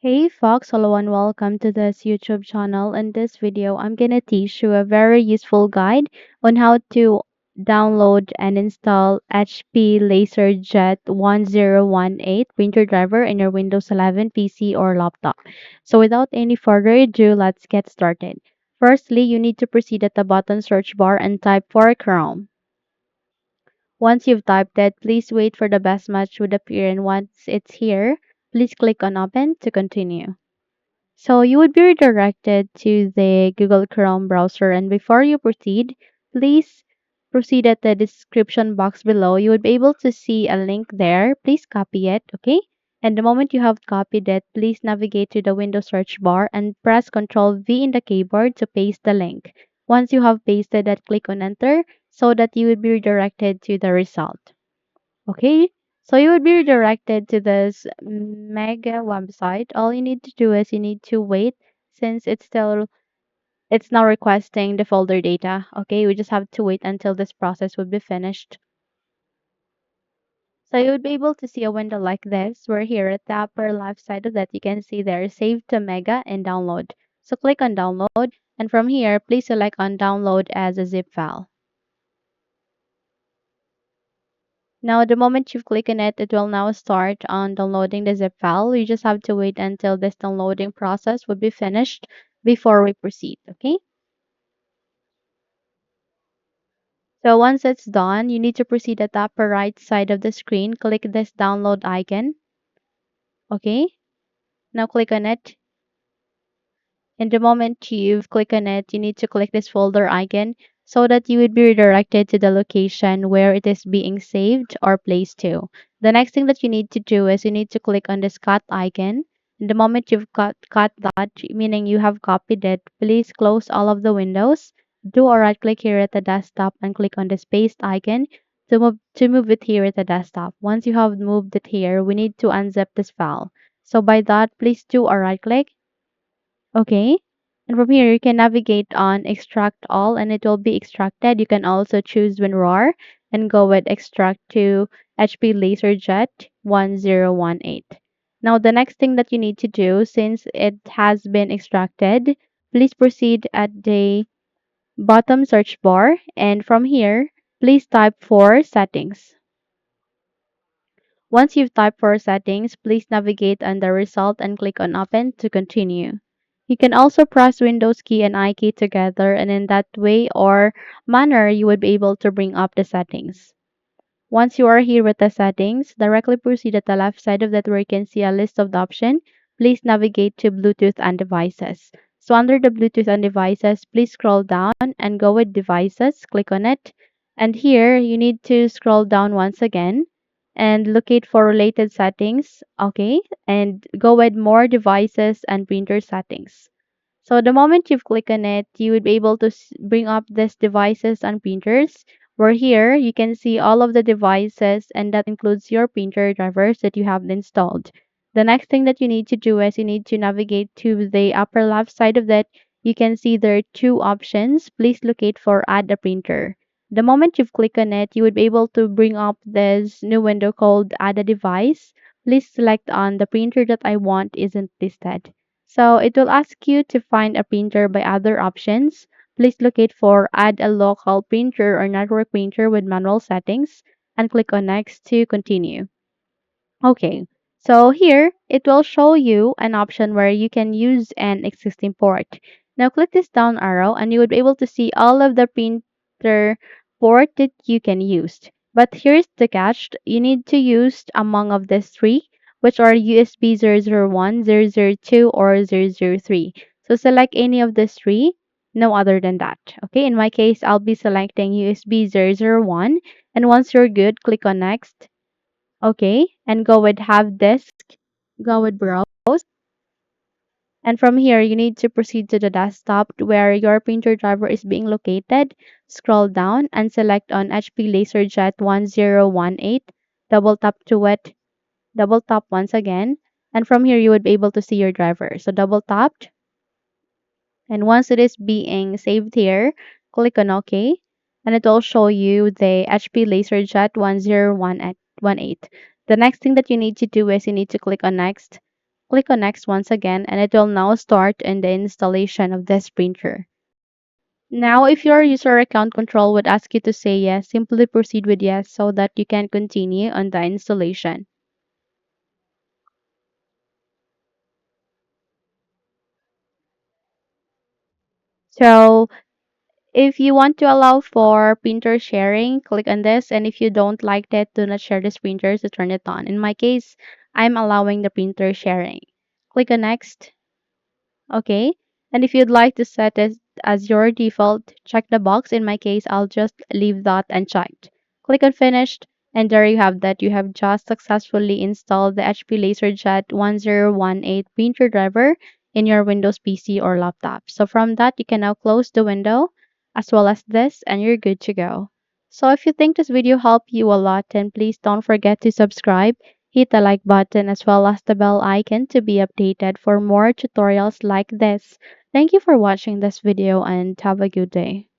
Hey Fox, hello and welcome to this YouTube channel. In this video, I'm gonna teach you a very useful guide on how to download and install HP LaserJet 1018 printer driver in your Windows 11 PC or laptop. So without any further ado, let's get started. Firstly, you need to proceed at the bottom search bar and type for Chrome. Once you've typed it, please wait for the best match would appear, and once it's here, please click on open to continue. So you would be redirected to the Google Chrome browser, and before you proceed, please proceed at the description box below. You would be able to see a link there. Please copy it, okay? And the moment you have copied it, please navigate to the Windows search bar and press Ctrl V in the keyboard to paste the link. Once you have pasted it, click on enter so that you would be redirected to the result. Okay, so you would be redirected to this mega website. All you need to do is you need to wait since it's now requesting the folder data. Okay, we just have to wait until this process would be finished. So you would be able to see a window like this, where here at the upper left side of that you can see there save to mega and download. So click on download, and from here please select on download as a zip file. Now, the moment you click on it, it will now start on downloading the zip file. You just have to wait until this downloading process would be finished before we proceed, okay? So once it's done, you need to proceed at the upper right side of the screen. Click this download icon, okay? Now click on it. And the moment you've clicked on it, you need to click this folder icon so that you would be redirected to the location where it is being saved or placed to. The next thing that you need to do is you need to click on this cut icon. And the moment you've cut that, meaning you have copied it, please close all of the windows. Do a right click here at the desktop and click on this paste icon to move it here at the desktop. Once you have moved it here, we need to unzip this file. So by that, please do a right click. Okay. And from here, you can navigate on extract all and it will be extracted. You can also choose WinRAR and go with extract to HP LaserJet 1018. Now, the next thing that you need to do, since it has been extracted, please proceed at the bottom search bar. And from here, please type for settings. Once you've typed for settings, please navigate on the result and click on open to continue. You can also press Windows key and I key together, and in that way or manner you would be able to bring up the settings. Once you are here with the settings, directly proceed at the left side of that where you can see a list of the options. Please navigate to Bluetooth and devices. So under the Bluetooth and devices, please scroll down and go with devices, click on it. And here you need to scroll down once again and locate for related settings, okay? And go with more devices and printer settings. So the moment you've clicked on it, you would be able to bring up these devices and printers. Where here you can see all of the devices and that includes your printer drivers that you have installed. The next thing that you need to do is you need to navigate to the upper left side of that. You can see there are two options. Please locate for add a printer. The moment you've clicked on it, you would be able to bring up this new window called add a device. Please select on the printer that I want isn't listed. So it will ask you to find a printer by other options. Please locate for add a local printer or network printer with manual settings and click on next to continue. Okay, so here it will show you an option where you can use an existing port. Now click this down arrow and you would be able to see all of the printer port that you can use. But here's the catch. You need to use among of these three, which are USB 001, 002, or 003. So select any of these three, no other than that. Okay, in my case, I'll be selecting USB 001. And once you're good, click on next. Okay, and go with have disk, go with browse. And from here, you need to proceed to the desktop where your printer driver is being located. Scroll down and select on HP LaserJet 1018. Double tap to it, double tap once again. And from here, you would be able to see your driver. So double tapped. And once it is being saved here, click on OK. And it will show you the HP LaserJet 1018. The next thing that you need to do is you need to click on next. Click on next once again and it will now start in the installation of this printer. Now, if your user account control would ask you to say yes, simply proceed with yes so that you can continue on the installation. So, if you want to allow for printer sharing, click on this. And if you don't like that, do not share this printer to turn it on. In my case, I'm allowing the printer sharing. Click on next. Okay. And if you'd like to set it as your default, check the box. In my case, I'll just leave that unchecked. Click on finished. And there you have that. You have just successfully installed the HP LaserJet 1018 printer driver in your Windows PC or laptop. So from that, you can now close the window as well as this, and you're good to go. So if you think this video helped you a lot, then please don't forget to subscribe, hit the like button as well as the bell icon to be updated for more tutorials like this. Thank you for watching this video and have a good day.